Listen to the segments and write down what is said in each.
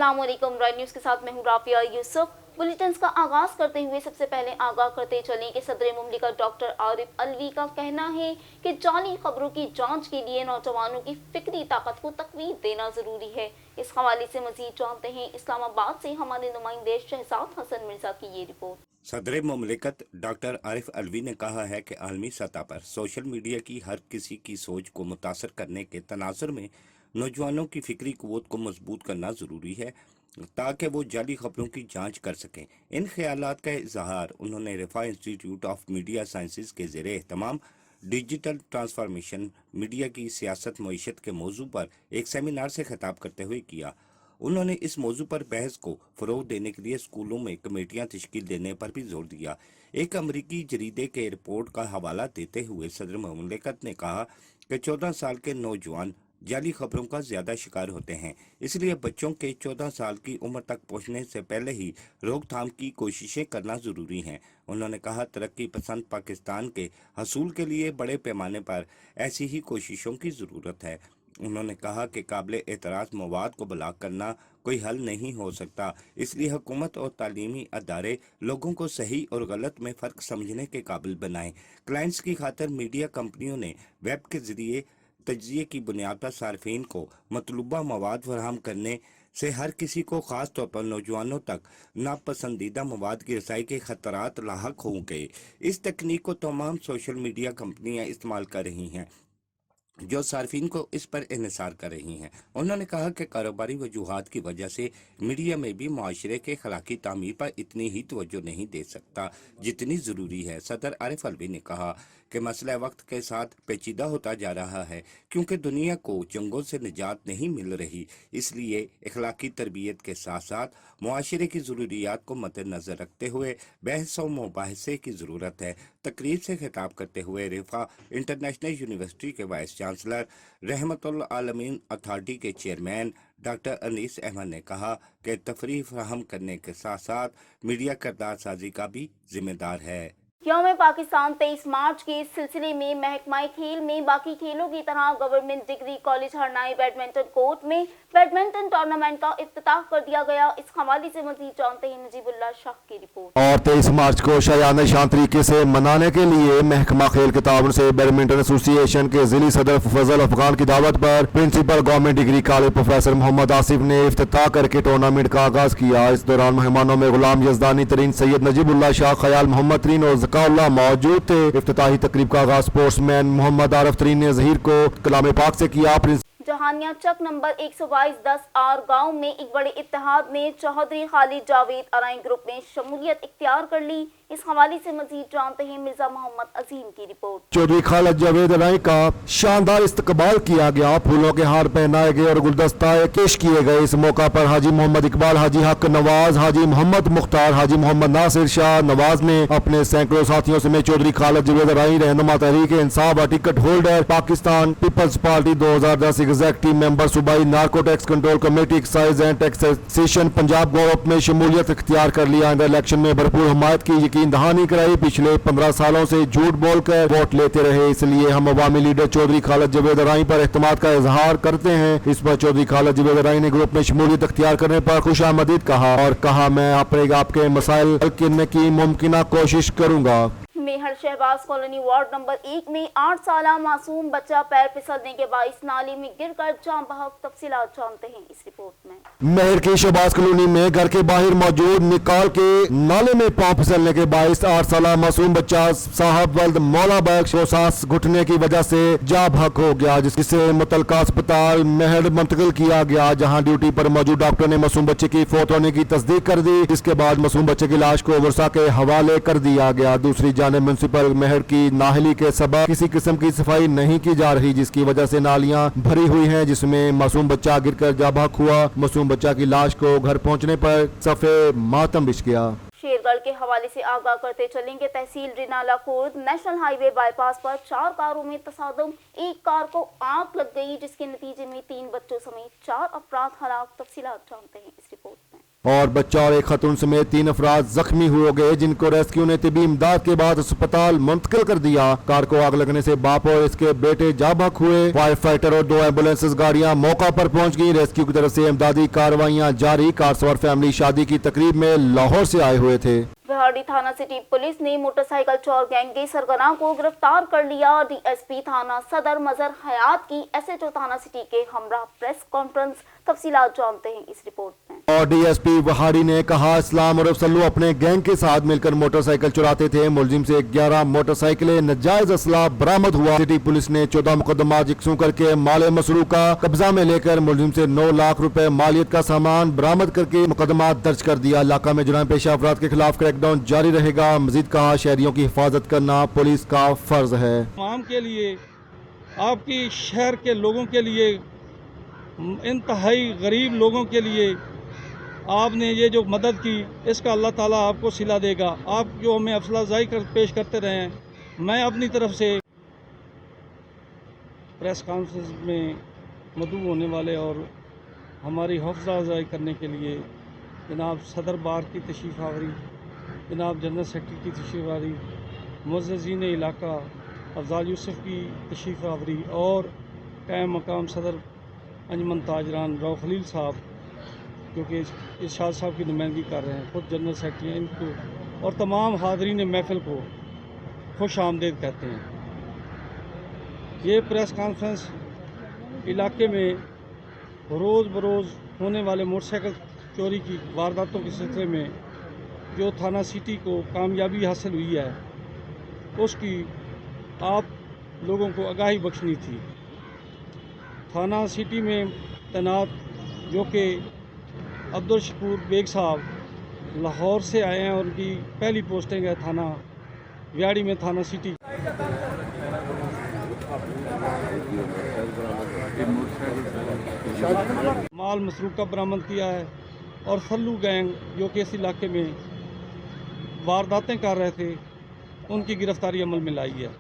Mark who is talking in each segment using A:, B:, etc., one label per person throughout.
A: अस्सलाम वालेकुम। रॉय न्यूज़ के साथ मैं हूँ राफिया यूसुफ। बुलेटिन का आगाज करते हुए सबसे पहले आगाह करते चलें कि सदर मुमलिकत डॉक्टर आरिफ अलवी का कहना है कि जाली खबरों की जांच के लिए नौजवानों की फिक्री ताकत को तकवीत देना जरूरी है। इस हवाले से मजीद जानते हैं इस्लामाबाद से हमारे नुमाइंदे शहजाद हसन मिर्जा की ये रिपोर्ट।
B: सदर मुमलिकत डॉक्टर आरिफ अलवी ने कहा है कि आलमी सतह पर सोशल मीडिया की हर किसी की सोच को मुतासर करने के तनाजुर में नौजवानों की फिक्री क़ुव्वत को मजबूत करना ज़रूरी है ताकि वो जाली खबरों की जांच कर सकें। इन ख्यालात का इजहार उन्होंने रिफा इंस्टीट्यूट ऑफ मीडिया साइंसेज के ज़ेरे एहतमाम डिजिटल ट्रांसफॉर्मेशन मीडिया की सियासत मईशत के मौजू पर एक सेमिनार से खिताब करते हुए किया। उन्होंने इस मौजू पर बहस को फ़रोग़ देने के लिए स्कूलों में कमेटियां तश्कील देने पर भी जोर दिया। एक अमरीकी जरीदे के रिपोर्ट का हवाला देते हुए सदर मुमलिकत ने कहा कि 14 साल के नौजवान जाली खबरों का ज़्यादा शिकार होते हैं, इसलिए बच्चों के 14 साल की उम्र तक पहुंचने से पहले ही रोकथाम की कोशिशें करना ज़रूरी हैं। उन्होंने कहा तरक्की पसंद पाकिस्तान के हसूल के लिए बड़े पैमाने पर ऐसी ही कोशिशों की ज़रूरत है। उन्होंने कहा कि काबिल एतराज़ मवाद को ब्लॉक करना कोई हल नहीं हो सकता, इसलिए हुकूमत और तालीमी अदारे लोगों को सही और गलत में फ़र्क समझने के काबिल बनाएं। क्लाइंट्स की खातिर मीडिया कंपनियों ने वेब के ज़रिए तज्ज़िये की बुनियाद पर सार्फिन को मतलूबा मवाद फराहम करने से हर किसी को ख़ास तौर पर नौजवानों तक नापसंदीदा मवाद की रसाई के ख़तरात लाहक होंगे। इस तकनीक को तमाम सोशल मीडिया कंपनियां इस्तेमाल कर रही हैं जो सार्फिन को इस पर इन्हिसार कर रही हैं। उन्होंने कहा कि कारोबारी वजूहात की वजह से मीडिया में भी माशरे के अखलाकी तामीर पर इतनी ही तवज्जो नहीं दे सकता जितनी ज़रूरी है। सदर आरिफ अलवी ने कहा कि मसला वक्त के साथ पेचीदा होता जा रहा है क्योंकि दुनिया को जंगों से निजात नहीं मिल रही, इसलिए अखलाकी तरबियत के साथ साथ मुआशरे की ज़रूरियात को मद्देनज़र रखते हुए बहस व मुबाहसे की ज़रूरत है। तकरीब से खिताब करते हुए रिफा इंटरनेशनल यूनिवर्सिटी के वाइस चांसलर रहमतुल आलमीन अथॉरिटी के चेयरमैन डॉक्टर अनीस अहमद ने कहा कि तफरीह फराहम करने के साथ साथ मीडिया किरदार साजी का भी जिम्मेदार है।
A: यौम पाकिस्तान 23 मार्च के सिलसिले में महकमा खेल में बाकी खेलों की तरह government degree college Harnai badminton court में बैडमिंटन टूर्नामेंट का इफ्तिताह कर दिया गया। इस हवाले से मजीद जानते हैं नजीबुल्लाह शाह की रिपोर्ट।
C: और 23 मार्च को शायान शान तरीके से मनाने के लिए महकमा खेल के ताउन से बैडमिंटन एसोसिएशन के जिली सदर फजल अफगान की दावत पर principal government degree college professor Mohammad Asif ने इफ्तिताह करके टूर्नामेंट का आगाज किया। इस दौरान मेहमानों में गुलाम यजदानी तरीन, सैयद नजीबुल्लाह शाह, खयाल मोहम्मद तरीन और ज़काउल्लाह मौजूद थे। इफ्तिताही तकरीब का आगाज स्पोर्ट्समैन मोहम्मद आरफ तरीन ने ज़हीर को कलाम पाक से किया।
A: जहानिया चक नंबर 122-10 आर गांव में एक बड़े इत्तेहाद ने चौधरी खालिद जावेद अराई ग्रुप में शमूलियत इख्तियार कर ली। इस हवाले से मजीद जानते हैं मिर्जा मोहम्मद अजीम की रिपोर्ट।
C: चौधरी खालिद जावेद अराई का शानदार इस्तकबाल किया गया, फूलों के हार पहनाए गए और गुलदस्ता पेश किए गए। इस मौका पर हाजी मोहम्मद इकबाल, हाजी हक नवाज, हाजी मोहम्मद मुख्तार, हाजी मोहम्मद नासिर शाह नवाज ने अपने सैकड़ों साथियों समेत चौधरी खालिद जावेद अराई रहनुमा तहरीक इंसाफ और ticket holder Pakistan peoples party 2010 executive member सूबाई narcotics control committee excise and taxation Punjab government में शमूलियत इख्तियार कर लिया। इलेक्शन में भरपूर हमायत की यकीन दहानी कराई। पिछले 15 सालों से झूठ बोलकर वोट लेते रहे, इसलिए हम अवामी लीडर चौधरी खालिद जावेद अराई पर एतमाद का इजहार करते हैं। इस पर चौधरी खालिद जावेद अराई ने ग्रुप में शमूलियत इख्तियार करने पर खुशामदीद कहा और कहा, मैं आपके मसाइल हल करने की मुमकिन कोशिश करूंगा।
A: मेहर शहबाज कॉलोनी वार्ड नंबर 1 में 8 साला मासूम बच्चा पैर फिसलने के बाइस नाले में गिरकर जान बहक। तफसीलात जानते हैं इस रिपोर्ट में।
C: मेहर की शहबाज कॉलोनी में घर के बाहर मौजूद निकाल के नाले में पांव फिसलने के बाइस 8 साला मासूम बच्चा साहब वल्द मौला बख्श को सांस घुटने की वजह से जा बहक हो गया, जिसे मुतलका अस्पताल मेहर मुंतकिल किया गया, जहां ड्यूटी पर मौजूद डॉक्टर ने मासूम बच्चे की फौत होने की तस्दीक कर दी। इसके बाद मासूम बच्चे की लाश को वर्षा के हवाले कर दिया गया। दूसरी म्युनिसिपल मेहर की नाहली के सबब किसी किस्म की सफाई नहीं की जा रही, जिसकी वजह से नालियां भरी हुई हैं, जिसमें मासूम बच्चा गिरकर जा बहक हुआ। मासूम बच्चा की लाश को घर पहुंचने पर सफे मातम बिछ गया।
A: शेरगढ़ के हवाले से आगाह करते चलेंगे। तहसील Renala Khurd national highway bypass पर 4 कारों में तसादम, एक कार को आग लग गई, जिसके नतीजे में 3 बच्चों समेत 4 अफराद हलाक। तफसीलात जानते हैं इस रिपोर्ट में।
C: और बच्चा और एक खतून समेत 3 अफराद जख्मी हो गए, जिनको रेस्क्यू ने तिबी इमदाद के बाद अस्पताल मुंतकिल कर दिया। कार को आग लगने से बाप और इसके बेटे जा बहक हुए। फायर फाइटर और 2 एम्बुलेंस गाड़ियां मौका पर पहुंच गई। रेस्क्यू की तरफ से इमदादी कार्रवाइयां जारी। कार सवार फैमिली शादी की तकरीब में लाहौर से आए हुए थे।
A: बिहाड़ी थाना सिटी पुलिस ने मोटरसाइकिल चोर गैंग के सरगना को गिरफ्तार कर लिया। डीएसपी थाना सदर मजहर हयात की एसएचओ थाना सिटी के हमरा प्रेस कॉन्फ्रेंस। तफसीलात जानते हैं इस रिपोर्ट में।
C: और डीएसपी वहाड़ी ने कहा, इस्लाम और सल्लू अपने गैंग के साथ मिलकर मोटरसाइकिल चुराते थे। मुलजिम से 11 मोटरसाइकिलें नजायज असला बरामद हुआ। सिटी पुलिस ने 14 मुकदमा यकसूं करके माल मसरूक का कब्जा में लेकर मुलजिम से 9 लाख रुपए मालियत का सामान बरामद करके मुकदमा दर्ज कर दिया। इलाका में जुर्म पेशा अफराद के खिलाफ क्रैकडाउन जारी रहेगा। मजीद कहा, शहरियों की हिफाजत करना पुलिस का फर्ज है।
D: आवाम के लिए, आपकी शहर के लोगों के लिए, इंतहाई गरीब लोगों के लिए आपने ये जो मदद की, इसका अल्लाह ताला आपको सिला देगा। आप जो हमें हौसला अफजाई पेश करते रहे हैं, मैं अपनी तरफ से प्रेस कॉन्फ्रेंस में मदऊ होने वाले और हमारी हौसला अफजाई करने के लिए जनाब सदर बार की तशरीफ़ आवरी, जनाब जनरल सेक्रेटरी की तशरीफ़ आवरी, मुअज़्ज़िज़ीन इलाका अफजाल यूसुफ की तशरीफ़ आवरी और कायम मकाम सदर अंजमन ताजरान राव खलील साहब, जो कि इरशाद साहब की नुमाइंदगी कर रहे हैं, खुद जनरल सेक्रेटरी, इनको और तमाम हाज़रीन महफिल को खुश आमदीद कहते हैं। ये प्रेस कॉन्फ्रेंस इलाके में रोज़ बरोज़ होने वाले मोटरसाइकिल चोरी की वारदातों के सिलसिले में जो थाना सिटी को कामयाबी हासिल हुई है, उसकी आप लोगों को आगाही बख्शनी थी। थाना सिटी में तैनात जो कि अब्दुल शकूर बेग साहब लाहौर से आए हैं और उनकी पहली पोस्टिंग है थाना व्याड़ी में, थाना सिटी। माल मसरूका बरामद किया है और सल्लू गैंग जो कि इस इलाके में वारदातें कर रहे थे, उनकी गिरफ्तारी अमल में लाई है।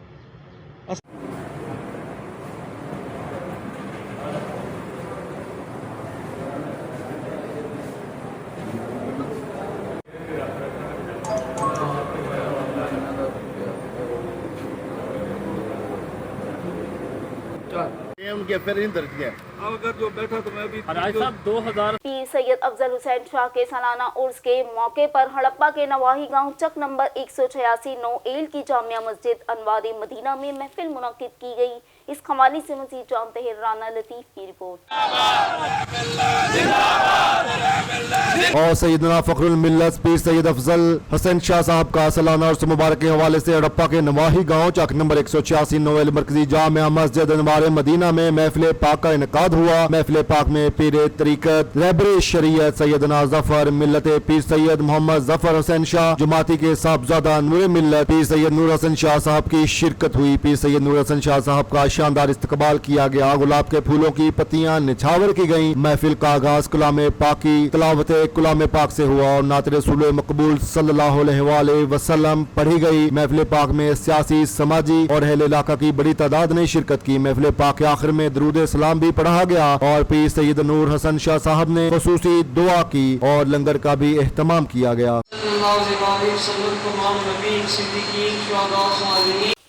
E: उनके फिर इंदर गया
D: अगर जो बैठा तो मैं भी
A: पीर सैयद अफजल हुसैन शाह के सालाना उर्स के मौके पर हड़प्पा के नवाही गांव चक नंबर 186 9 एल की जामिया मस्जिद अनवार मदीना में महफिल मुनक्किद की गई। इस हवाले से मजीद जानते हैं राना लतीफ की रिपोर्ट।
C: और सैयदना फखरुल मिल्लत पीर सैयद अफजल हुसैन शाह साहब का सालाना उर्स मुबारक के हवाले से हड़प्पा के नवाही गांव चक नंबर 186 9 एल मरकजी जामिया मस्जिद अनवार मदीना में महफिल पाक का इनकाद हुआ। महफिल पाक में पीर तरीकत रहबर शरीयत सैयदना जफर मिल्लत पीर सैयद मोहम्मद जफर हुसैन शाह जमाती के साहबजादा नूर मिल्लत पीर सैयद नूर हसन शाह साहब की शिरकत हुई। पीर सैयद नूर हसन शाह साहब का शानदार इस्तकबाल किया गया। गुलाब के फूलों की पत्तियां निछावर की गईं। महफिल का आगाज कलाम पाकी तलावत कलाम पाक से हुआ और नात रसूल मकबूल सल्लल्लाहु अलैहि वसल्लम पढ़ी गई। महफिल पाक में सियासी, समाजी और अहले इलाका की बड़ी तादाद ने शिरकत की। महफिल पाक के आखिर में दरूद सलाम भी पढ़ा गया और पीर सैयद नूर हसन शाह साहब ने खुसूसी दुआ की और लंगर का भी एहतमाम किया गया।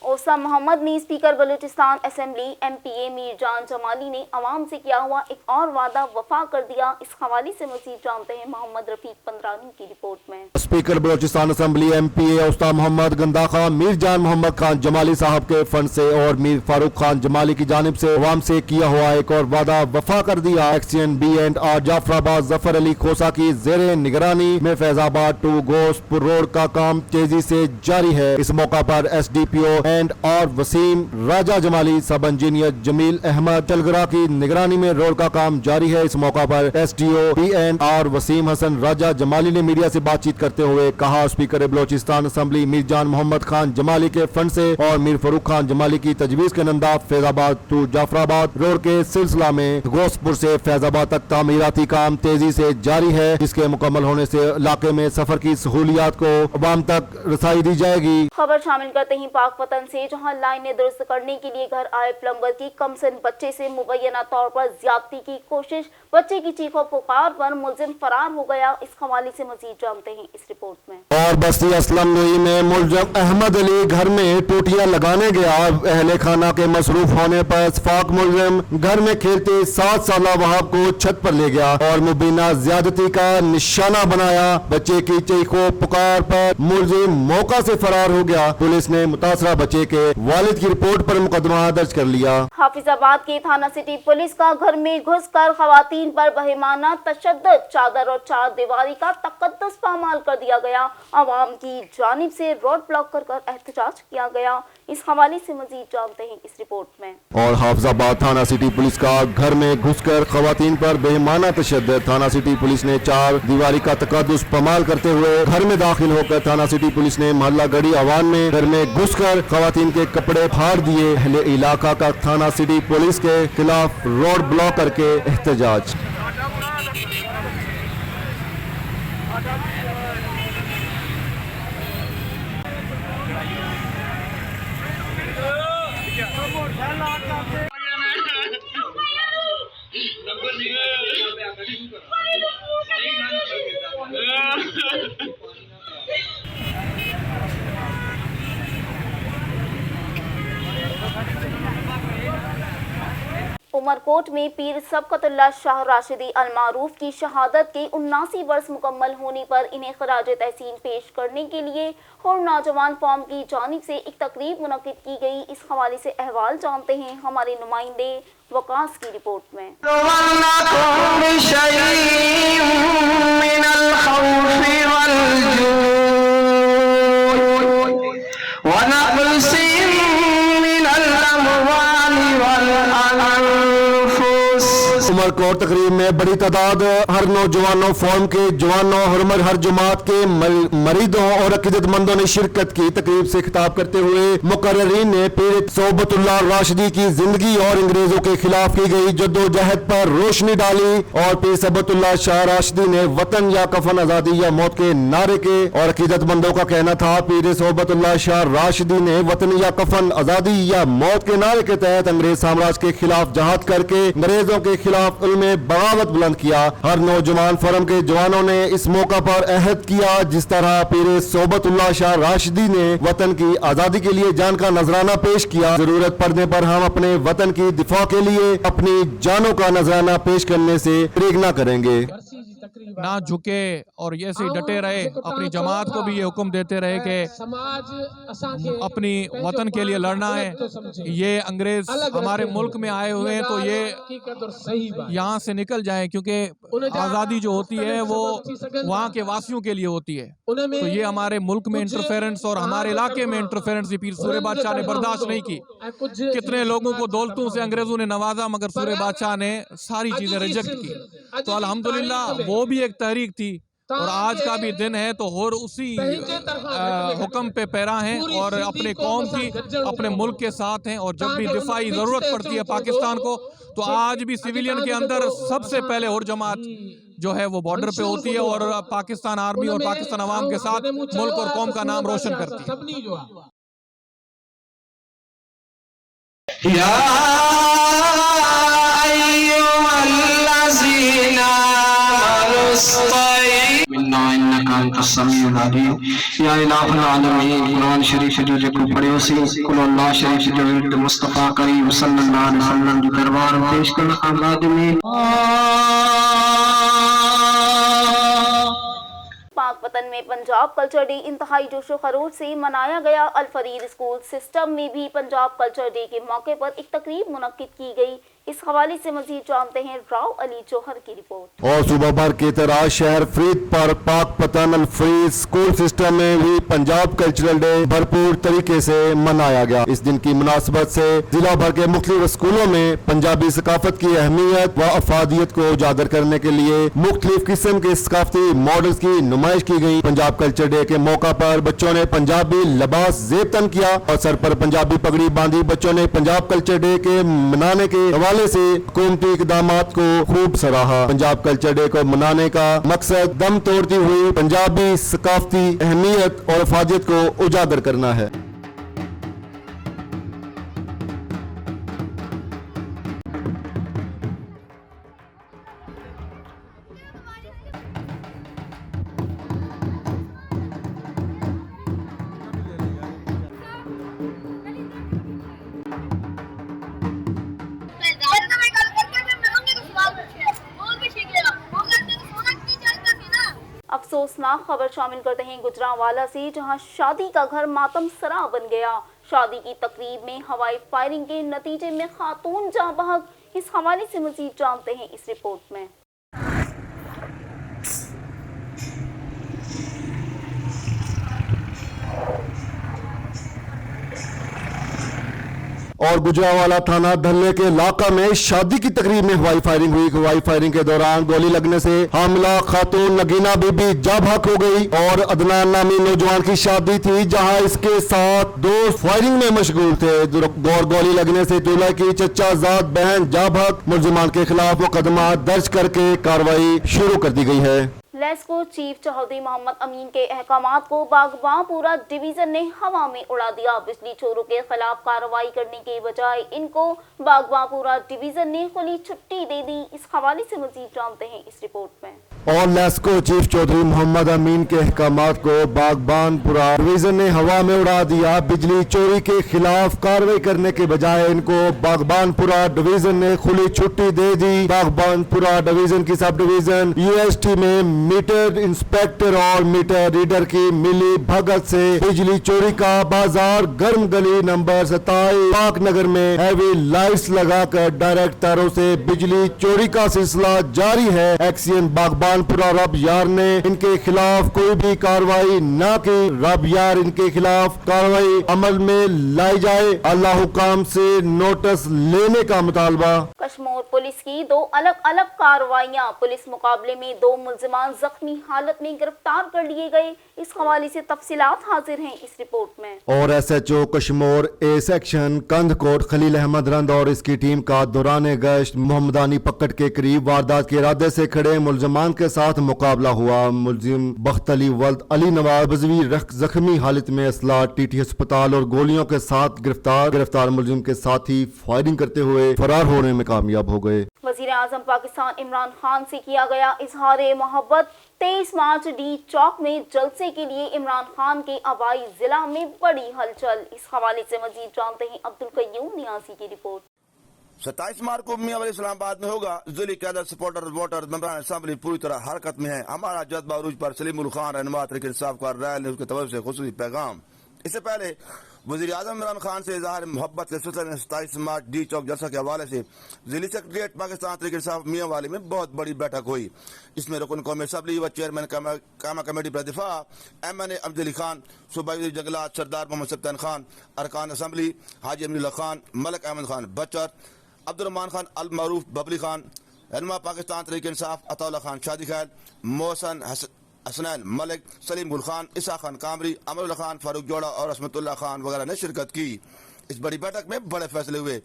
A: ओसा मोहम्मद ने speaker Balochistan assembly MPA Mirjan Jamali ने अवाम से किया हुआ एक और वादा वफा कर दिया। इस हवाले से मजीद जानते हैं मोहम्मद रफीक पंद्रानी की रिपोर्ट में।
C: स्पीकर बलूचिस्तान असेंबली MPA उस्ताद मोहम्मद गंदा खान मीरजान मोहम्मद खान जमाली साहब के फंड से और मीर फारूक खान जमाली की जानिब से अवाम से किया हुआ एक और वादा वफा कर दिया। एक्सीडेंट B&R जाफराबाद जफर अली खोसा की जेर निगरानी में फैजाबाद टू गोशपुर रोड का काम तेजी से जारी है। इस मौका पर SDPO और वसीम राजा जमाली, सब इंजीनियर जमील अहमद चलगरा की निगरानी में रोड का काम जारी है। इस मौका पर SDO B&R वसीम हसन राजा जमाली ने मीडिया से बातचीत करते हुए कहा, स्पीकर बलोचिस्तान असेंबली मीरजान मोहम्मद खान जमाली के फंड से और मीर फारूक खान जमाली की तजवीज के नंदा फैजाबाद टू जाफराबाद रोड के सिलसिला में गोशपुर से फैजाबाद तक तामीराती काम तेजी से जारी है, जिसके मुकम्मल होने से इलाके में सफर की सहूलियात को अवाम तक रसाई दी जाएगी।
A: खबर शामिल करते ही पाक वतन से, जहां लाइनें दुरुस्त करने के लिए घर आए प्लम्बर की कमसन बच्चे से मुबैना तौर पर ज्यादती की कोशिश। बच्चे की चीखों पुकार पर मुलजिम फरार हो गया। इस हवाले से मजीद जानते हैं इस रिपोर्ट में।
C: और बस्ती असलम नूई में मुलजिम अहमद अली घर में टूटियां लगाने गया। अहले खाना के मसरूफ होने पर इस्फाक मुलजिम घर में खेलते 7 साला वहाब को छत पर ले गया और मुबीना ज्यादती का निशाना बनाया। बच्चे की चीखों पुकार पर मुलजिम मौका से फरार हो गया। पुलिस ने मुतासरा बच्चे के वालिद की रिपोर्ट पर मुकदमा दर्ज कर लिया।
A: हाफिजाबाद की थाना सिटी पुलिस का घर में घुसकर खवातीन पर बहिमाना तशद्दुद, चादर और चार दीवारी का तकद्दुस पामाल कर दिया गया। आवाम की जानिब से रोड ब्लॉक कर एहतजाज किया गया। इस हवाले से मजीद जानते हैं इस रिपोर्ट में।
C: और हाफिजाबाद थाना सिटी पुलिस का घर में घुसकर खवातीन पर बेईमाना तशद्दुद। थाना सिटी पुलिस ने चार दीवारी का तकद्दुस पामाल करते हुए घर में दाखिल होकर थाना सिटी पुलिस ने मोहल्ला गढ़ी आवान में घर में घुसकर खवातीन के कपड़े फाड़ दिए। अहले इलाका का थाना सिटी पुलिस के खिलाफ रोड ब्लॉक करके एहतजाज।
A: उमरकोट में पीर सबकतुल्लाह शाह राशिदी अल-मारूफ की शहादत के 79 वर्ष मुकम्मल होने पर इन्हें खराज तहसीन पेश करने के लिए हुर नौजवान फॉर्म की जानिब से एक तकरीब मुनक्किद की गई। इस हवाले से अहवाल जानते हैं हमारे नुमाइंदे वकास की रिपोर्ट में।
C: उमरकोट तकरीब में बड़ी तादाद हर नौजवानों फॉर्म के जवानों और हर जमात के मरीदों और अकीदतमंदों ने शिरकत की। तकरीब से खिताब करते हुए मुकर्ररीन ने पीर सोबतुल्लाह राशिदी की जिंदगी और अंग्रेजों के खिलाफ की गई जद्दोजहद पर रोशनी डाली। और पीर सोबतुल्लाह शाह राशिदी ने वतन या कफन, आजादी या मौत के नारे के और अकीदतमंदों का कहना था। पीर सोबतुल्लाह शाह राशिदी ने वतन या कफन, आजादी या मौत के नारे के तहत अंग्रेज साम्राज्य के खिलाफ जहाद करके अंग्रेजों के खिलाफ इल्मे बगावत बुलंद किया। हर नौजवान फर्म के जवानों ने इस मौका पर अहद किया। जिस तरह पीर सोबतुल्लाह शाह राशिदी ने वतन की आजादी के लिए जान का नजराना पेश किया, जरूरत पड़ने पर हम अपने वतन की दिफा के लिए अपनी जानों का नजराना पेश करने से परहेज न करेंगे।
E: ना झुके और ये से डटे रहे। अपनी जमात को भी ये हुक्म देते रहे कि अपनी वतन के लिए लड़ना है। ये अंग्रेज हमारे मुल्क में आए हुए हैं तो ये यहाँ से निकल जाए, क्योंकि आज़ादी जो होती है वो वहाँ के वासियों के लिए होती है। तो ये हमारे मुल्क में इंटरफेरेंस और हमारे इलाके में इंटरफेरेंस पीर सूरे बादशाह ने बर्दाश्त नहीं की। कितने लोगों को दौलतों से अंग्रेजों ने नवाजा, मगर सूरे बादशाह ने सारी चीजें रिजेक्ट की। तो अल्हम्दुलिल्लाह वो भी एक तहरीक थी और आज का भी दिन है तो और उसी हुक्म पे पैरा हैं और अपने कौम की, अपने मुल्क के साथ हैं। और जब भी दिफाई ज़रूरत पड़ती है पाकिस्तान को तो आज भी सिविलियन के अंदर सबसे पहले और जमात जो है वो बॉर्डर पे होती है और पाकिस्तान आर्मी और पाकिस्तान अवाम के साथ मुल्क और कौम का नाम रोशन करती है।
F: या इलाहुल आलमीन कुरान शरीफ जो जेको पढ़ियो सी कुल अल्लाह शरीफ जो विरद मुस्तफा करीम सल्लल्लाहु अलैहि वसल्लम जो दरबार में पेश करण खां बाद में
A: पाक वतन में पंजाब कल्चर डे इंतहाई जोशो खरोश से मनाया गया। अल फरीद स्कूल सिस्टम में भी पंजाब कल्चर डे के मौके पर एक तकरीब मुनक्किद की गई। इस हवाले से मजीद जानते हैं राव अली जौहर की रिपोर्ट।
C: और सूबा भर की तरह शहर फरीद पर पाक पतन अल फरीद स्कूल सिस्टम में भी पंजाब कल्चरल डे भरपूर तरीके से मनाया गया। इस दिन की मुनासबत से जिला भर के मुख्तलिफ स्कूलों में पंजाबी सकाफत की अहमियत व अफादियत को उजागर करने के लिए मुख्तलिफ किस्म के सकाफती मॉडल्स की नुमाइश की गई। पंजाब कल्चर डे के मौका पर बच्चों ने पंजाबी लिबास जेब तन किया और सर पर पंजाबी पगड़ी बांधी। बच्चों ने पंजाब कल्चर डे के मनाने के हवाले से हुकूमती इक़दामात को खूब सराहा। पंजाब कल्चर डे को मनाने का मकसद दम तोड़ती हुई पंजाबी सकाफती अहमियत और अफादियत को उजागर करना है।
A: अफसोसनाक खबर शामिल करते हैं गुजरांवाला से, जहां शादी का घर मातम सरा बन गया। शादी की तकरीब में हवाई फायरिंग के नतीजे में खातून जाँ बहक। इस हवाले से मजीद जानते हैं इस रिपोर्ट में।
C: और गुजरांवाला थाना धल्ले के इलाका में शादी की तकरीब में हवाई फायरिंग हुई। हवाई फायरिंग के दौरान गोली लगने से हामिला खातून नगीना बीबी जाबहक हो गई और अदनान नामी नौजवान की शादी थी, जहां इसके साथ दोस्त फायरिंग में मशगूल थे। गोली लगने से दूल्हा की चचाजाद बहन जाबहक। मुलजिमान के खिलाफ मुकदमा दर्ज करके कार्रवाई शुरू कर दी गई है।
A: लेस्को चीफ चौधरी मोहम्मद अमीन के अहकामात को बागबानपुरा डिवीजन ने हवा में उड़ा दिया। बिजली चोरों के खिलाफ कार्रवाई करने के बजाय इनको बागबानपुरा डिवीजन ने खुली छुट्टी दे दी। इस हवाले से मजीद जानते हैं इस रिपोर्ट में।
C: और लेस्को चीफ चौधरी मोहम्मद अमीन के अहकामात को बागबानपुरा डिवीजन ने हवा में उड़ा दिया। बिजली चोरी के खिलाफ कार्रवाई करने के बजाय इनको बागबानपुरा डिवीजन ने खुली छुट्टी दे दी। बागबानपुरा डिवीजन की सब डिवीजन यूएसटी में मीटर इंस्पेक्टर और मीटर रीडर की मिली भगत से बिजली चोरी का बाजार गर्म गली नंबर 27 पाक नगर में हैवी लाइट्स लगाकर डायरेक्ट तारों से बिजली चोरी का सिलसिला जारी है। एक्सीएन बागबानपुरा रब यार ने इनके खिलाफ कोई भी कार्रवाई न की। रब यार इनके खिलाफ कार्रवाई अमल में लाई जाए। अल्लाह हुकाम से नोटिस लेने का मुतालबा।
A: कश्मीर पुलिस की दो अलग अलग कार्रवाइयां। पुलिस मुकाबले में दो मुल्जिमान जख्मी हालत में गिरफ्तार कर लिए गए। इस हवाले से तफसीलात हाजिर हैं इस रिपोर्ट में।
C: और SHO Kashmir A section Kandhkot Khalil Ahmed Rind और इसकी टीम का दौरान गश्त मोहम्मदानी पकड़ के करीब वारदात के इरादे से खड़े मुल्जिमान के साथ मुकाबला हुआ। मुल्जिम बख्त अली वल्द अली नवाज बजवी जख्मी हालत में असला टीटी अस्पताल और गोलियों के साथ गिरफ्तार मुल्जिम के साथ ही फायरिंग करते हुए फरार होने में कामयाब हो गए।
A: वजीर आजम पाकिस्तान इमरान खान से किया गया इजहार मोहब्बत। 23 मार्च डी चौक में जलसे के लिए इमरान खान के आबाई जिला में बड़ी हलचल। इस हवाले से मजीद जानते हैं अब्दुल कय्यूम नियाजी की रिपोर्ट।
G: 27 मार्च को मियां वाली इस्लामाबाद में होगा। जिले कैडर सपोर्टर वोटर मेंबरान असेंबली पूरी तरह हरकत में है। हमारा जज्बा अरूज पर सलीमुल खान रहनुमा तहरीक इंसाफ का रैल न्यूज़ की तरफ से खुसूसी पैगाम। इससे पहले वज़ीर आज़म इमरान खान से इजहार मोहब्बत के सिलसिले में 27 मार्च डी चौक जलसा के हवाले से जिले सेक्रेटरीट पाकिस्तान तहरीक इंसाफ मियां वाली में बहुत बड़ी बैठक हुई। इसमें रुकन कौमी असम्बली व चेयरमैन कामा कमेटी पर दिफा MNA अब्दुल अली खान, सूबाई जंगलात सरदार मोहम्मद सब्तान खान, अरकान असम्बली हाजी अमीनुल्लाह खान, मलिक अहमद खान बच्चर, अब्दुर्रहमान खान अल मारूफ बबली खान, रहनुमा पाकिस्तान तहरीक इंसाफ अताउल्ला खान शादी खैर, मोहसन हसनैन मलिक, सलीम गुल खान, इसा खान कामरी, अमरुल्लाह खान फारूक जोड़ा और असमतुल्लाह खान वगैरह ने शिरकत की। इस बड़ी बैठक में बड़े फैसले हुए।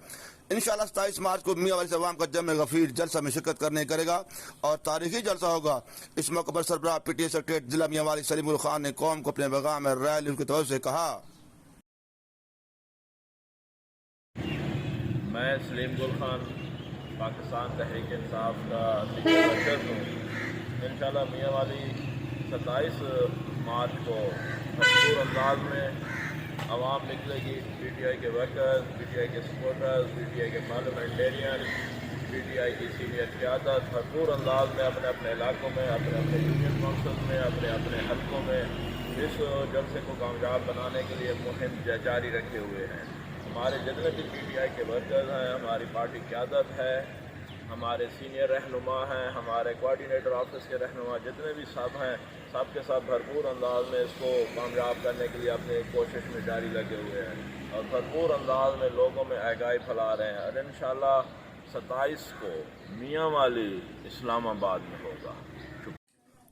G: इंशाअल्लाह 27 मार्च को मियां वाली से अवाम का जम गफीर जलसा में शिरकत करने करेगा और तारीखी जलसा होगा। इस मौके पर सरबराह PTA सेक्रेटरी जिला मियां वाली सलीम गुल खान ने कौम को अपने पैगाम में रैली की तरफ से कहा।
H: मैं सलीम गुल खान पाकिस्तान तहरीक इंसाफ का मरकज़ हूँ। इंशाअल्लाह मियां वाली 27 मार्च को भरपूर अंदाज में आवाम निकलेगी। PTI के वर्कर्स, PTI के सपोर्टर्स, PTI के पार्लियामेंटेरियन, PTI की सीनियर क़यादत भरपूर अंदाज में अपने अपने इलाकों में, अपने अपने यूनियन काउंसिल में, अपने अपने हल्कों में इस जलसे को कामयाब बनाने के लिए मुहिम जारी रखे हुए हैं। हमारे जितने भी PTI के वर्कर्स हैं, हमारी पार्टी क़यादत है, हमारे सीनियर रहनुमा हैं, हमारे कोऑर्डिनेटर ऑफिस के रहनुमा जितने भी सब हैं, सब के सब भरपूर अंदाज में इसको कामयाब करने के लिए अपनी कोशिश में जारी लगे हुए हैं और भरपूर अंदाज में लोगों में आगाही फैला रहे हैं। और इंशाअल्लाह 27 को मियां वाली इस्लामाबाद में होगा।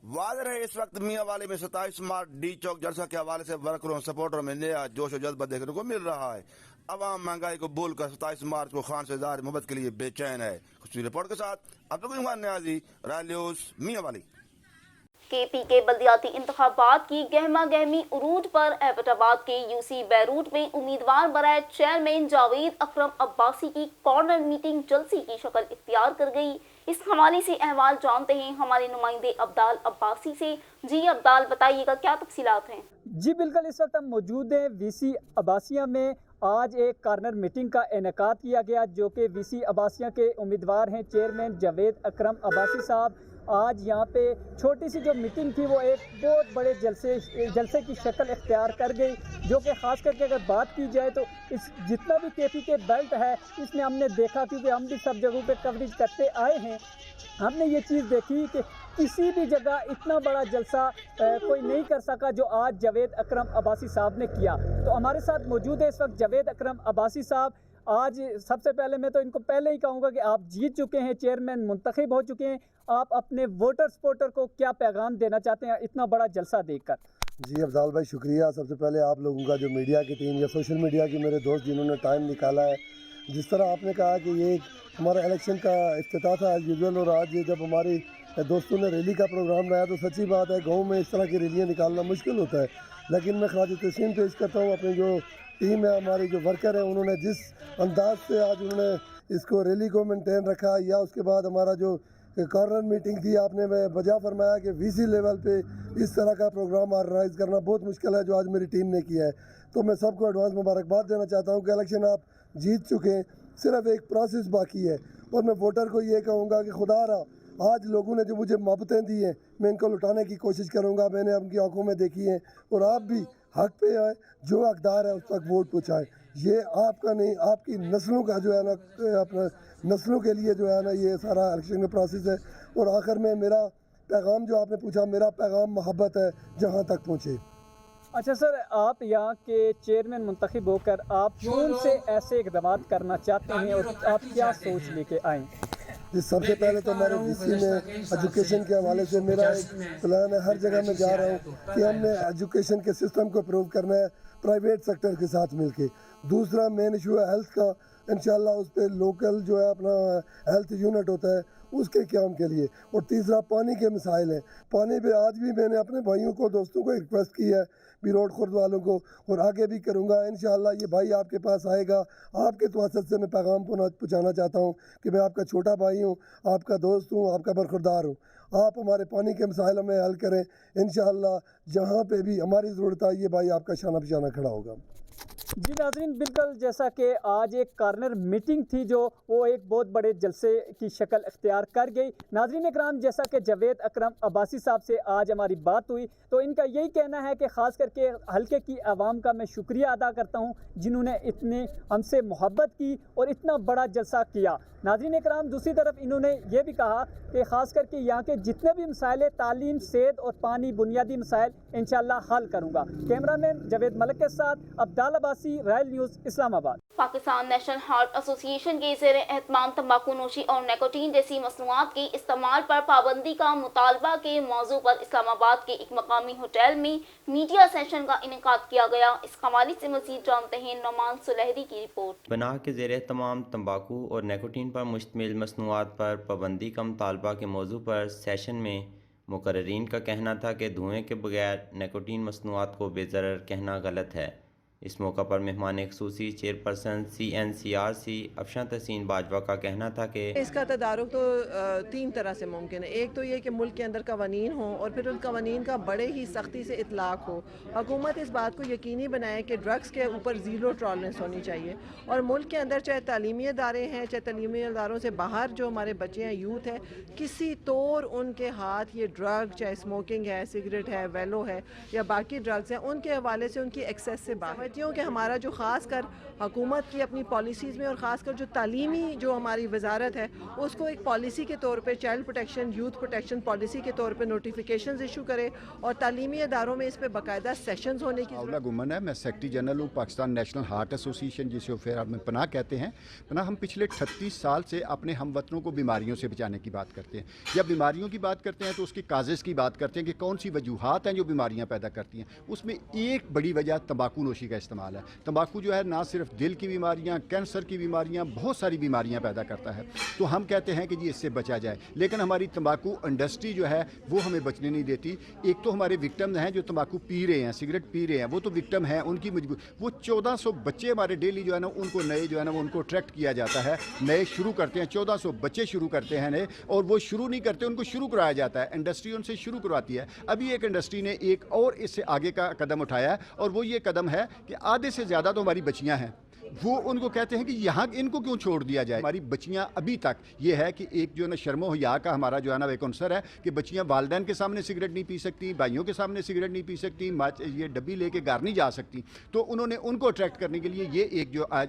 G: वाज़ेह है इस वक्त मियां वाली में 27 मार्च डी चौक जलसा के हवाले से वर्करों सपोर्टरों में नया जोश और जज्बा देखने को मिल रहा है। अवाम महंगाई को भूलकर 27 मार्च को खान से इज़हार मोहब्बत के लिए बेचैन है। कुछ रिपोर्ट के साथ अब्दुल कय्यूम नियाज़ी, रॉयल न्यूज़ मियां वाली।
A: KP के बल्दियाती इंतखाबात की गहमा गहमी उरूज पर एबटाबाद के UC बैरूट में उम्मीदवार बराए चेयरमैन जावेद अकरम अब्बासी की कॉर्नर मीटिंग जलसे की शक्ल इख्तियार कर गई। इस हवाले से अहवाल जानते हैं हमारे नुमाइंदे अब्दाल अब्बासी से। जी अब्दाल, बताइएगा क्या तफसीलात हैं?
I: जी बिल्कुल, इस वक्त हम मौजूद हैं VC अब्बासिया में। आज एक कॉर्नर मीटिंग का इनेकाद किया गया जो कि VC अब्बासिया के उम्मीदवार हैं चेयरमैन जावेद अकरम अब्बासी साहब آج یہاں پہ چھوٹی سی جو میٹنگ تھی وہ ایک بہت بڑے جلسے کی شکل اختیار کر گئی، جو کہ خاص کر کے اگر بات کی جائے تو اس جتنا بھی KPK بیلٹ ہے اس میں ہم نے دیکھا، کیونکہ ہم بھی سب جگہوں پہ کوریج کرتے آئے ہیں، ہم نے یہ چیز دیکھی کہ کسی بھی جگہ اتنا بڑا جلسہ کوئی نہیں کر سکا جو آج جاوید اکرم عباسی صاحب نے کیا۔ تو ہمارے ساتھ موجود ہے اس وقت جاوید اکرم عباسی صاحب۔ آج سب سے پہلے میں تو ان کو پہلے ہی کہوں گا کہ آپ جیت چکے ہیں، چیئرمین منتخب ہو چکے ہیں، آپ اپنے ووٹر سپورٹر کو کیا پیغام دینا چاہتے ہیں اتنا بڑا جلسہ دیکھ کر؟
C: جی افضال بھائی شکریہ۔ سب سے پہلے آپ لوگوں کا جو میڈیا کی ٹیم یا سوشل میڈیا کی میرے دوست جنہوں نے ٹائم نکالا ہے، جس طرح آپ نے کہا کہ یہ ہمارا الیکشن کا افتتاح تھا ایز یوزول، اور آج جب ہماری دوستوں نے ریلی کا پروگرام لایا تو سچی بات ہے گاؤں میں اس طرح کی ریلیاں نکالنا مشکل ہوتا ہے، لیکن میں خراج تحسین پیش کرتا ہوں اپنی جو ٹیم ہے، ہماری جو ورکر ہیں، انہوں نے جس انداز سے آج انہوں نے اس کو ریلی کو مینٹین رکھا، یا اس کے بعد ہمارا جو کارنر میٹنگ تھی، آپ نے بجا فرمایا کہ VC لیول پہ اس طرح کا پروگرام آرگنائز کرنا بہت مشکل ہے، جو آج میری ٹیم نے کیا ہے، تو میں سب کو ایڈوانس مبارکباد دینا چاہتا ہوں کہ الیکشن آپ جیت چکے ہیں، صرف ایک پروسیس باقی ہے، اور میں ووٹر کو یہ کہوں گا کہ خدا را آج لوگوں نے جو مجھے محبتیں دی ہیں میں ان کو لٹانے کی کوشش کروں گا، میں نے ان کی آنکھوں میں دیکھی ہیں، اور آپ بھی حق پہ آئے، جو حقدار ہے اس تک ووٹ پہنچائیں، یہ آپ کا نہیں آپ کی نسلوں کا جو ہے نا، اپنا نسلوں کے لیے جو ہے نا یہ سارا الیکشن کا پروسیس ہے۔ اور آخر میں میرا پیغام جو آپ نے پوچھا، میرا پیغام محبت ہے جہاں تک پہنچے۔
I: اچھا سر، آپ یہاں کے چیئرمین منتخب ہو کر آپ کون سے ایسے اقدامات کرنا چاہتے ہیں اور آپ کیا سوچ لے کے آئیں؟
C: سب سے پہلے تو ہمارے DC میں ایجوکیشن کے حوالے سے میرا ایک پلان ہے، ہر جگہ میں جا رہا ہوں کہ ہم نے ایجوکیشن کے سسٹم کو امپروو کرنا ہے پرائیویٹ سیکٹر کے ساتھ مل کے۔ دوسرا مین ایشو ہے ہیلتھ کا، انشاءاللہ اس پہ لوکل جو ہے اپنا ہیلتھ یونٹ ہوتا ہے اس کے قیام کے لیے۔ اور تیسرا پانی کے مسائل ہیں، پانی پہ آج بھی میں نے اپنے بھائیوں کو دوستوں کو ریکویسٹ کی ہے، بھی روڈ خورد والوں کو، اور آگے بھی کروں گا انشاءاللہ۔ یہ بھائی آپ کے پاس آئے گا، آپ کے توسط سے میں پیغام پہنچانا چاہتا ہوں کہ میں آپ کا چھوٹا بھائی ہوں، آپ کا دوست ہوں، آپ کا برخوردار ہوں، آپ ہمارے پانی کے مسائل ہمیں حل کریں انشاءاللہ۔ جہاں پہ بھی ہماری ضرورت ہے یہ بھائی آپ کا شانہ بشانہ کھڑا ہوگا۔
I: جی ناظرین، بالکل جیسا کہ آج ایک کارنر میٹنگ تھی جو وہ ایک بہت بڑے جلسے کی شکل اختیار کر گئی۔ ناظرین اکرام، جیسا کہ جاوید اکرم عباسی صاحب سے آج ہماری بات ہوئی تو ان کا یہی کہنا ہے کہ خاص کر کے حلقے کی عوام کا میں شکریہ ادا کرتا ہوں جنہوں نے اتنے ہم سے محبت کی اور اتنا بڑا جلسہ کیا۔ ناظرین اکرام، دوسری طرف انہوں نے یہ بھی کہا کہ خاص کر کے یہاں کے جتنے بھی مسائل تعلیم، صحت اور پانی، بنیادی مسائل انشاءاللہ حل کروں گا۔ کیمرہ مین جاوید ملک کے ساتھ عبدال عباسی، رائل نیوز، اسلام آباد۔
A: پاکستان نیشنل ہارٹ ایسوسی ایشن کے زیر اہتمام تمباکو نوشی اور نیکوٹین جیسی مصنوعات کے استعمال پر پابندی کا مطالبہ کے موضوع پر اسلام آباد کے ایک مقامی ہوٹل میں میڈیا سیشن کا انعقاد کیا گیا۔ اس حوالے سے مزید جانتے ہیں نعمان سلہری کی رپورٹ۔
J: بناہ کے زیر اہتمام تمباکو اور نیکوٹین پر مشتمل مصنوعات پر پابندی کا مطالبہ کے موضوع پر سیشن میں مقررین کا کہنا تھا کہ دھوئیں کے بغیر نیکوٹین مصنوعات کو بے ضرر کہنا غلط ہے۔ اس موقع پر مہمان خصوصی چیئرپرسن CNCRC افشاں تحسین باجوہ کا کہنا تھا کہ
K: اس کا تدارک تو تین طرح سے ممکن ہے۔ ایک تو یہ کہ ملک کے اندر قوانین ہوں اور پھر ان قوانین کا بڑے ہی سختی سے اطلاق ہو، حکومت اس بات کو یقینی بنائے کہ ڈرگز کے اوپر زیرو ٹالرنس ہونی چاہیے، اور ملک کے اندر چاہے تعلیمی ادارے ہیں، چاہے تعلیمی اداروں سے باہر جو ہمارے بچے ہیں، یوتھ ہے، کسی طور ان کے ہاتھ یہ ڈرگ، چاہے اسموکنگ ہے، سگریٹ ہے، ویلو ہے یا باقی ڈرگز ہیں، ان کے حوالے سے ان کی ایکسیس سے باہر کہ ہمارا جو خاص کر حکومت کی اپنی پالیسیز میں اور خاص کر جو تعلیمی جو ہماری وزارت ہے اس کو ایک پالیسی کے طور پہ child protection, youth protection policy کے طور پہ نوٹیفیکیشنز ایشو کرے اور تعلیمی اداروں میں اس پہ باقاعدہ سیشنز ہونے کی
L: ضرورت۔ گمن ہے، میں سیکرٹری جنرل ہوں پاکستان نیشنل ہارٹ ایسوسی ایشن، جسے پھر ہم پناہ کہتے ہیں۔ پناہ ہم پچھلے 38 سال سے اپنے ہم وطنوں کو بیماریوں سے بچانے کی بات کرتے ہیں۔ جب بیماریوں کی بات کرتے ہیں تو اس کی کازز کی بات کرتے ہیں کہ کون سی وجوہات ہیں جو بیماریاں پیدا کرتی ہیں۔ اس میں ایک بڑی وجہ تمباکو نوشی کا استعمال ہے۔ تمباکو جو ہے نہ صرف دل کی بیماریاں، کینسر کی بیماریاں، بہت ساری بیماریاں پیدا کرتا ہے، تو ہم کہتے ہیں کہ جی اس سے بچا جائے، لیکن ہماری تمباکو انڈسٹری جو ہے وہ ہمیں بچنے نہیں دیتی۔ ایک تو ہمارے وکٹم ہیں جو تمباکو پی رہے ہیں، سگریٹ پی رہے ہیں، وہ تو وکٹم ہیں، ان کی مجبور، وہ 1400 بچے ہمارے ڈیلی جو ہے نا ان کو نئے جو ہے نا وہ ان کو اٹریکٹ کیا جاتا ہے، نئے شروع کرتے ہیں، 1400 بچے شروع کرتے ہیں نئے، اور وہ شروع نہیں کرتے، ان کو شروع کرایا جاتا ہے، انڈسٹری ان سے شروع کرواتی ہے۔ ابھی ایک انڈسٹری نے ایک اور اس سے آگے کا قدم اٹھایا ہے، اور وہ یہ قدم ہے کہ آدھے سے زیادہ تو ہماری بچیاں ہیں वो उनको कहते हैं कि यहाँ इनको क्यों छोड़ दिया जाए। हमारी बच्चियाँ अभी तक ये है कि एक जो है ना शर्मो हया का हमारा जो है ना एक अंसर है कि बच्चियाँ वालिदैन के सामने सिगरेट नहीं पी सकती, भाइयों के सामने सिगरेट नहीं पी सकती, ये डब्बी लेके घर नहीं जा सकती। तो उन्होंने उनको अट्रैक्ट करने के लिए ये एक जो आज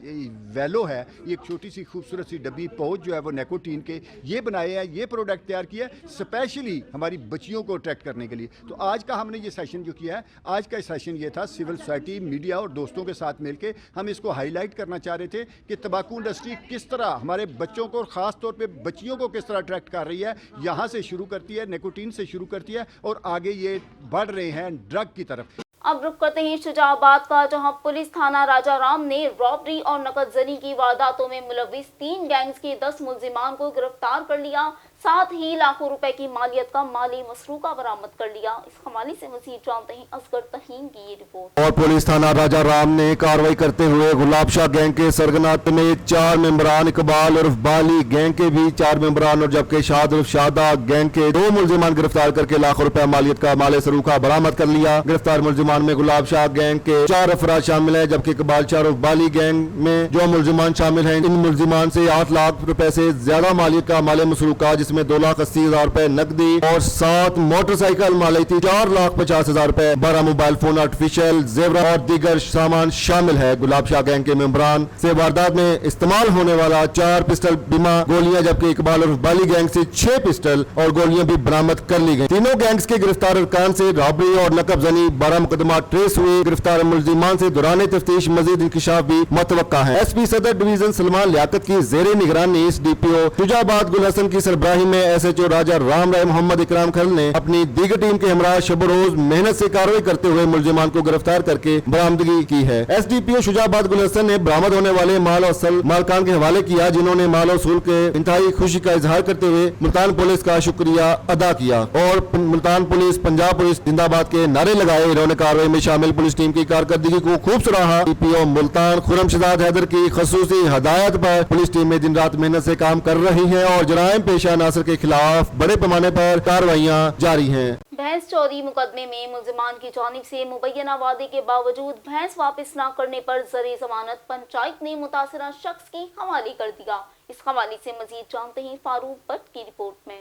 L: वैलो है, एक छोटी सी खूबसूरत सी डब्बी पाउच जो है वो निकोटीन के ये बनाए हैं, ये प्रोडक्ट तैयार किया है स्पेशली हमारी बच्चियों को अट्रैक्ट करने के लिए। तो आज का हमने ये सेशन जो किया है, आज का सेशन ये था सिविल सोसाइटी, मीडिया और दोस्तों के साथ मिलके हम इसको हाईलाइट करना चाह रहे थे कि तंबाकू इंडस्ट्री किस तरह हमारे बच्चों को, खास तौर पे बच्चियों को किस तरह अट्रैक्ट कर रही है। यहाँ से शुरू करती है, निकोटीन से शुरू करती है और आगे ये बढ़ रहे हैं ड्रग की तरफ।
A: अब रुक करते हैं शुजाबाद का, जहां पुलिस थाना राजा राम ने रॉबरी और नकदजनी की वारदातों में मुलविस 3 गैंग्स के 10 मुलजिमान को गिरफ्तार कर लिया, साथ ही लाखों रुपए की मालियत का माली मसरूका बरामद कर लिया। इस हवाले से मजीद जानते हैं असगर तहीन की ये रिपोर्ट।
C: और पुलिस थाना राजा राम ने कार्रवाई करते हुए गुलाब शाह गैंग के सरगना में 4 मेंबरान, इकबाल उर्फ बाली गैंग के भी 4 मेंबरान और जबकि शाद उर्फ शादा गैंग के 2 मुलजिमान गिरफ्तार करके लाखों रुपए मालियत का माल मसरूका बरामद कर लिया। गिरफ्तार मुलजिमान में गुलाब शाह गैंग के 4 अफराद शामिल हैं, जबकि इकबाल शाह उर्फ बाली गैंग में जो मुलजिमान शामिल हैं, इन मुलजिमान से 8 लाख रुपए से ज्यादा मालियत का माल मसरूका, जिसमें 2,80,000 रुपए नकदी और 7 मोटरसाइकिल मालियती 4,50,000 रुपए, 12 मोबाइल फोन, आर्टिफिशियल जेवरा और दीगर सामान शामिल है। गुलाब शाह गैंग के मेंबरान से वारदात में इस्तेमाल होने वाला 4 पिस्टल बीमा गोलियां, जबकि इकबाल और बाली गैंग से 6 पिस्टल और गोलियां भी बरामद कर ली गई। तीनों गैंग्स के गिरफ्तार अरकान से रॉबरी और नकबजनी 12 मुकदमा ट्रेस हुए। गिरफ्तार मुलजिमान से दौरान तफ्तीश मजीद इंकशाफ भी मुतवक्का है। SP सदर डिवीजन सलमान लियाकत की जेर निगरानी DPO शुजाबाद गुल हसन की सरबराही में SHO राजा राम राय मोहम्मद इकराम खल ने अपनी दीगर टीम के हमरा शब रोज मेहनत से कार्रवाई करते हुए मुलजिमान को गिरफ्तार करके बरामदगी की है। SDPO शुजाबाद गुल हसन ने बरामद होने वाले माल और सल मालकान के हवाले किया, जिन्होंने माल और सूल के इंतहाई खुशी का इजहार करते हुए मुल्तान पुलिस का शुक्रिया अदा किया और मुल्तान पुलिस, पंजाब पुलिस जिंदाबाद के नारे लगाए। इन्होंने कार्रवाई में शामिल पुलिस टीम की कारकर्दगी को खूब सराहा। DPO मुल्तान खुर्रम शहजाद हैदर की खसूसी हदायत पर पुलिस टीम में दिन रात मेहनत से काम कर रही है और जराइम पेशा अनासर के खिलाफ बड़े पैमाने पर कार्रवाइयां जारी हैं।
A: भैंस चोरी मुकदमे में मुलजिमान की जानिब से मुबैना वादे के बावजूद भैंस वापस न करने पर ज़र जमानत पंचायत ने मुतासरा शख्स के हवाले कर दिया। इस हवाले से मजीद जानते हैं फारूक भट्ट की रिपोर्ट में।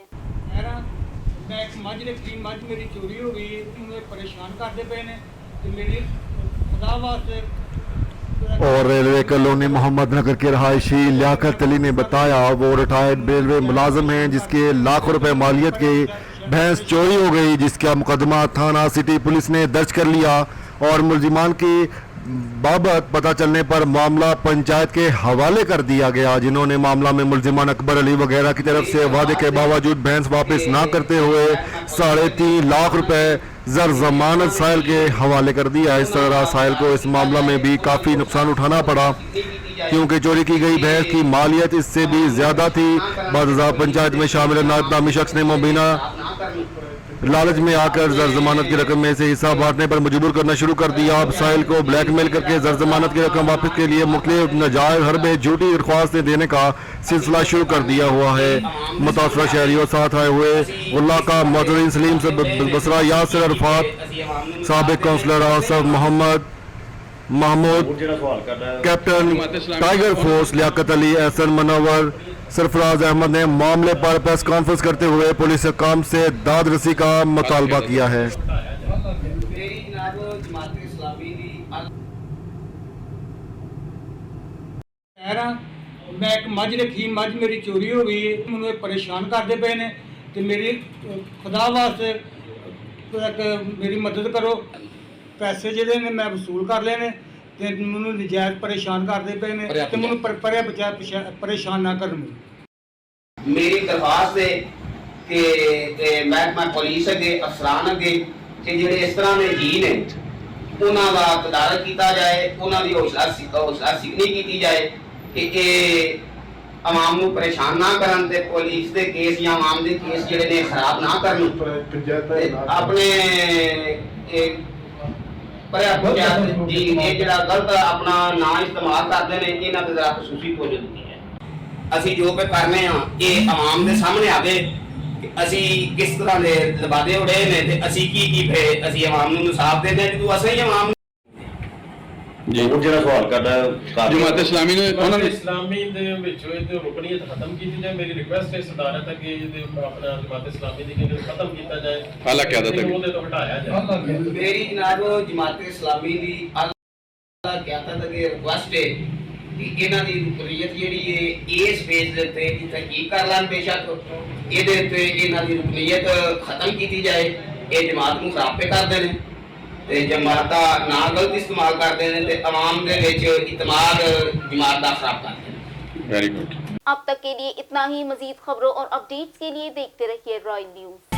D: मेरी चोरी हो गई, मुझे परेशान करते पे ने, मेरी खुदा वास्ते।
C: और रेलवे कॉलोनी मोहम्मद नगर के रहायशी लियाकत अली ने बताया वो रिटायर्ड रेलवे मुलाजिम हैं, जिसके लाखों रुपए मालियत के भैंस चोरी हो गई, जिसका मुकदमा थाना सिटी पुलिस ने दर्ज कर लिया और मुलजिमान की बाबत पता चलने पर मामला पंचायत के हवाले कर दिया गया, जिन्होंने मामला में मुलजिमान अकबर अली वगैरह की तरफ से वादे के बावजूद भैंस वापस ना करते हुए 3.5 लाख रुपए ज़र जमानत साहिल के हवाले कर दिया। इस तरह साहिल को इस मामला में भी काफ़ी नुकसान उठाना पड़ा, क्योंकि चोरी की गई भैंस की मालियत इससे भी ज्यादा थी। बादशाह पंचायत में शामिल नामी शख्स ने मुबीना लालच में आकर ज़र जमानत की रकम में से हिस्सा बांटने पर मजबूर करना शुरू कर दिया। अब साहिल को ब्लैकमेल करके ज़र जमानत की रकम वापस के लिए मुख्तलिफ नाजायज हरबे झूठी दरख्वास्तें देने का सिलसिला शुरू कर दिया हुआ है। मुतासरा शहरियों साथ आए हुए उल्ला का मोहतरीन सलीम से बसरा यासिर अरफात, साबिक councillor Asif Mohammad Mahmood, captain tiger force Liaquat Ali, Ehsan Munawar, Sarfaraz Ahmed ने मामले पर प्रेस कॉन्फ्रेंस करते हुए पुलिस काम से दाद रसी का मुतालबा किया है।
D: मैं एक मझ रखी, मझ मेरी चोरी हो गई, मुझे परेशान करते पे ने, तो मेरी खुदा वास्ते मेरी मदद करो। पैसे जिहड़े ने मैं वसूल कर लेने ते मैनूं नजायज़ परेशान करते पे ने, ते मैनूं परेशान ना करन।
M: मेरी दरखास्त है कि महकमा पुलिस अगे, अफसरान अगे कि जिहड़े इस तरह के जी ने उन्हां दा तदारक किया जाए, उन्हां दी हौसला सिकनी की जाए कि आवाम नूं परेशान ना करन ते पुलिस दे केस या आवाम दे केस जिहड़े ने खराब ना करन। अपने जी ये जिहड़ा गलत अपना नाम इस्तेमाल करते हैं, इन्हां ते जरा खसूसी तवज्जो दी है। असीं जो पे करने हाँ ये आवाम दे सामने आवे कि असीं किस तरह दे लबादे उड़े ने ते असीं की फिर असीं आवाम नूं इंसाफ देने कि तू असीं आवाम
N: ਹੋਰ ਜਿਹੜਾ ਸਵਾਲ ਕਰਦਾ ਜਮਾਤ ਇਸਲਾਮੀ ਨੇ ਉਹਨਾਂ ਨੇ
H: ਇਸਲਾਮੀ ਦੇ ਵਿੱਚ ਇਹ ਤੇ ਰੁਕਨੀਅਤ ਖਤਮ ਕੀਤੀ ਜਾਏ। ਮੇਰੀ ਰਿਕੁਐਸਟ ਹੈ ਸਦਾਰਤ ਹੈ ਕਿ ਇਹਦੇ ਆਪਣਾ ਜਮਾਤ ਇਸਲਾਮੀ ਦੀ ਕਿ ਖਤਮ ਕੀਤਾ ਜਾਏ,
N: ਹਾਲਾ ਕਿਆਦਤ ਹੈ
H: ਉਹਦੇ ਤੋਂ ਹਟਾਇਆ ਜਾਏ।
M: ਮੇਰੀ ਜਨਾਬ ਜਮਾਤ ਇਸਲਾਮੀ ਦੀ ਅੱਲਾਹ ਕਿਆਦਤ ਅੱਗੇ ਰਿਕੁਐਸਟ ਹੈ ਕਿ ਇਹਨਾਂ ਦੀ ਰੁਕਨੀਅਤ ਜਿਹੜੀ ਹੈ ਇਸ ਫੇਜ਼ ਦੇ ਉੱਤੇ ਤਹਿਕੀਕ ਕਰ ਲੈਣ, ਬੇਸ਼ੱਕ ਇਹਦੇ ਉੱਤੇ ਇਹਨਾਂ ਦੀ ਰੁਕਨੀਅਤ ਖਤਮ ਕੀਤੀ ਜਾਏ। ਇਹ ਜਮਾਤ ਨੂੰ ਖਰਾਬ ਪੇ ਕਰਦੇ ਨੇ ਤੇ ਜਮਾਤ ਦਾ ਨਾ ਗਲਤ ਇਸਤੇਮਾਲ ਕਰਦੇ हैं ਤੇ आवाम ਦੇ ਵਿੱਚ इतमाद जमात ਦਾ खराब करते हैं।
N: Very good.
A: अब तक के लिए इतना ही। मजीद खबरों और अपडेट्स के लिए देखते रहिए रॉयल न्यूज।